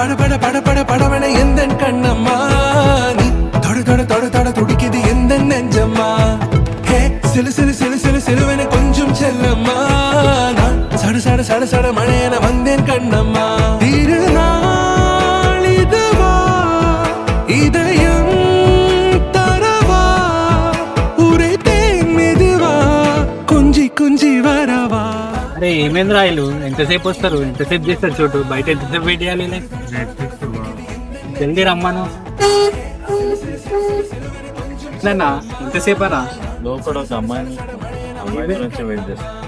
பட பட பட படவன எந்தன் கண்ணம்மா நீ தொட தொட தொட தொட துடிக்குது எந்த நெஞ்சம்மா ஹே சிலு சிலு சிலு சிலு சிலுவன கொஞ்சம் செல்லம்மா நான் சட சட சட சட மழையன வந்தேன் கண்ணம்மா திருநாள் இதுவா இதயம் தரவா உரைத்தேன் மெதுவா குஞ்சி குஞ்சி வரவா. అరే ఏమేంద్ర రాయలు ఎంతసేపు వస్తారు ఎంతసేపు చేస్తారు చోటు బయట ఎంతసేపు వెయిట్ చేయాలి జల్దీ రమ్మను ఇట్లన్నా ఎంతసేపు అన్నా లోపల ఒక అమ్మాయి గురించి వెయిట్ చేస్తాను.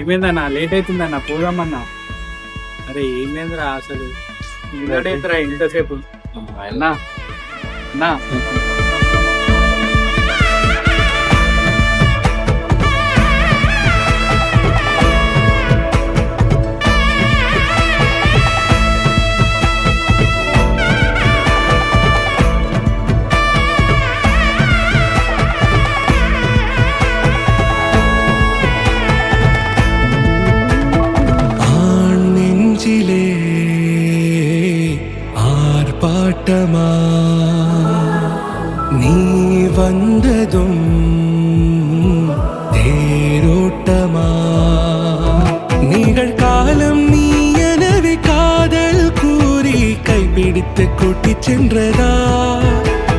ఏమైందన్నా లేట్ అవుతుందన్నా పోదామన్నా. అరే ఏమైందిరా అసలు ఏంద్రా ఇంతసేపు అన్నా అన్నా ஆர்ப்பாட்டமா நீ வந்ததும் தேரோட்டமா நிகழ்காலம் நீ எனவே காதல் கூறி கைப்பிடித்து கூட்டிச் சென்றதா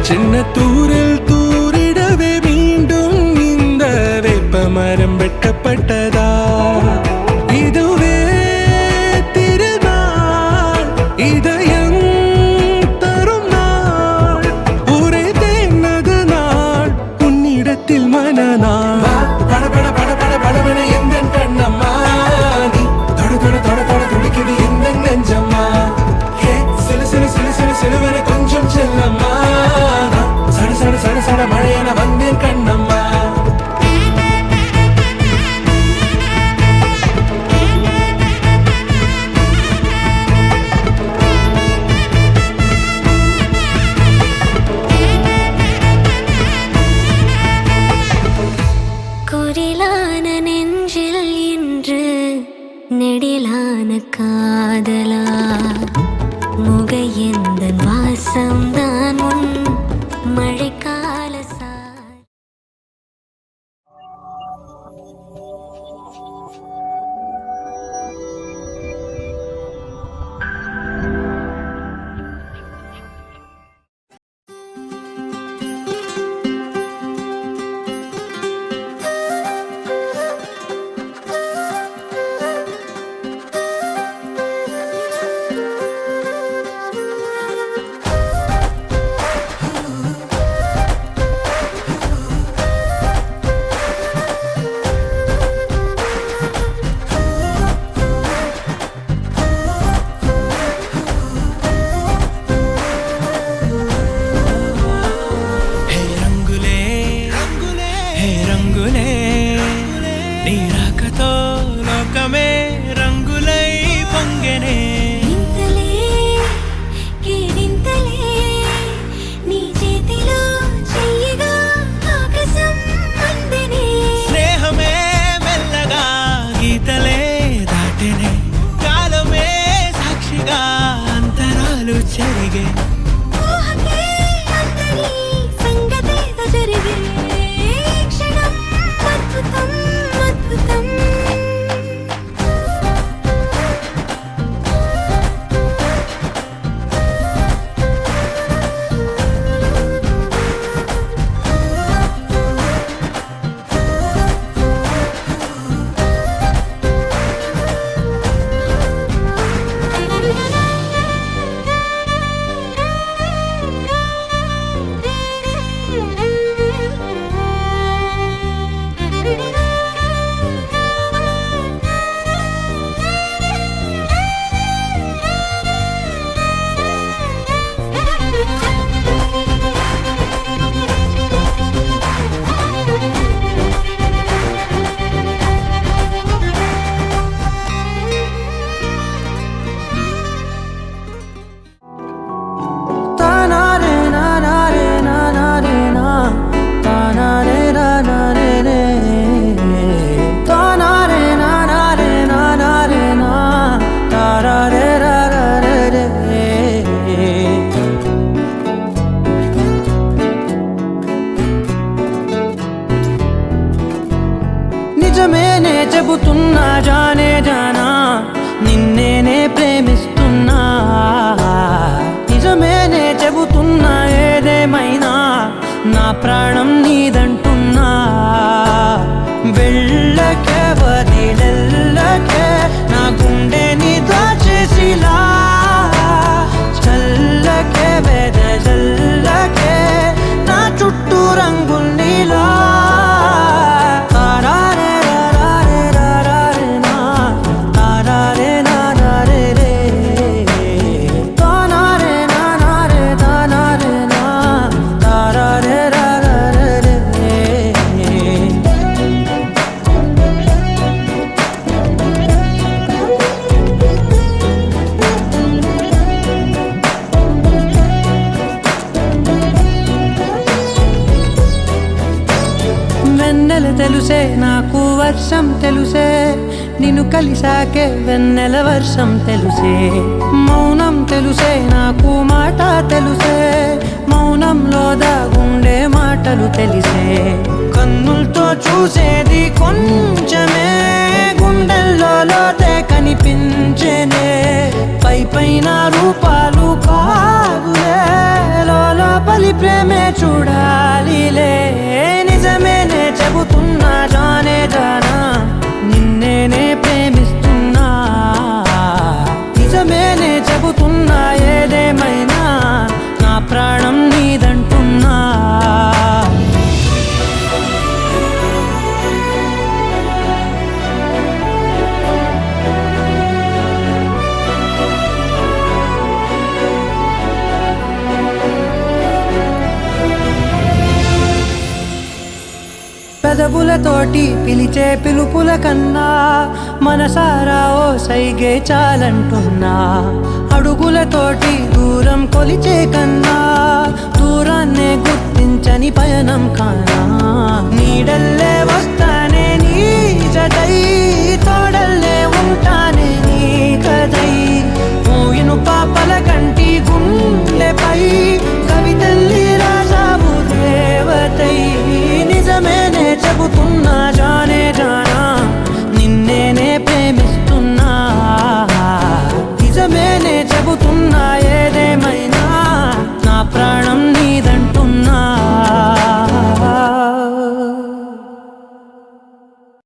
சின்ன தூரல் தூரிடவே மீண்டும் இந்த வேப்ப மரம் வெட்டப்பட்டதா இதுவே திருநாள் இதயம் தரும் நாள் உரைத்தேனது நாள் உன்னிடத்தில் மனநாள் பட பட பட பட படவன எந்தன் கண்ணம்மா நீ தொட தொட தொட தொட துடிக்குது எந்த நெஞ்சம்மா ஹே சிலு சிலு சிலு சிலு சிலுவன கொஞ்சம் செல்லம்மா நான் சட சட சட சட மழையன வந்தேன் கண்ணம்மா. குரிலான நெஞ்சில் இன்று நெடிலான காதலா முக எந்த வாசம்தான் உன் மழைக்கால తెలుసే నాకు వర్షం తెలుసే నిన్ను కలిసాకే వెన్నెల వర్షం తెలుసే మౌనం తెలుసే నాకు మాట తెలుసే మౌనంలో దాగుండే మాటలు తెలిసే కన్నులతో చూసేది కొంచెమే గుండెల్లో లోతే కనిపించేనే పై పైన రూపాలు కాదులే లోపలి ప్రేమే చూడాలిలే నిజమేనే చెబుతున్నా జానే జానా నిన్నేనే ప్రేమిస్తున్నా నిజమేనే చెబుతున్నా ఏదేమైనా నా ప్రాణం నీదంటున్నా పెదవులతోటి పిలిచే పిలుపుల కన్నా మనసారా ఓ సైగే చాలంటున్నా అడుగులతోటి దూరం కొలిచే కన్నా దూరాన్నే గుర్తించని పయనం కానా నీడల్లే వస్తానే నీ జతై తోడల్లే ఉంటానే నీ కదై